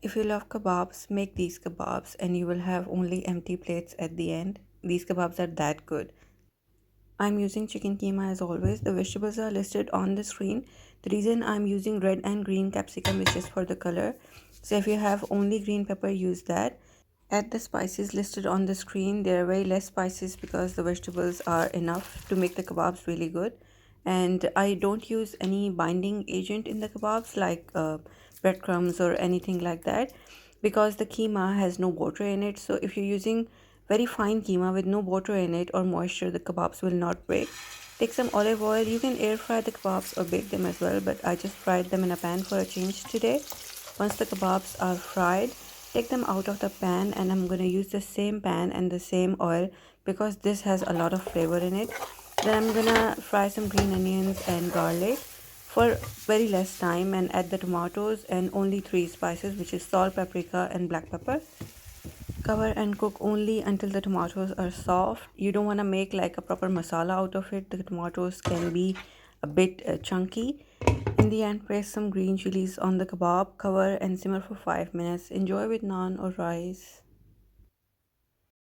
If you love kebabs, make these kebabs and you will have only empty plates at the end. These kebabs are that good. I'm using chicken keema as always. The vegetables are listed on the screen. The reason I'm using red and green capsicum is just for the color. So if you have only green pepper, use that. Add the spices listed on the screen. There are very less spices because the vegetables are enough to make the kebabs really good. And I don't use any binding agent in the kebabs like breadcrumbs or anything like that because the keema has no water in it. So if you're using very fine keema with no water in it or moisture, the kebabs will not break. Take some olive oil. You can air fry the kebabs or bake them as well, but I just fried them in a pan for a change today. Once the kebabs are fried, take them out of the pan, and I'm going to use the same pan and the same oil because this has a lot of flavor in it. Then I'm going to fry some green onions and garlic for very less time and add the tomatoes and only three spices, which is salt, paprika and black pepper. Cover and cook only until the tomatoes are soft. You don't want to make like a proper masala out of it. The tomatoes can be a bit chunky. In the end, press some green chillies on the kebab, cover and simmer for 5 minutes. Enjoy with naan or rice.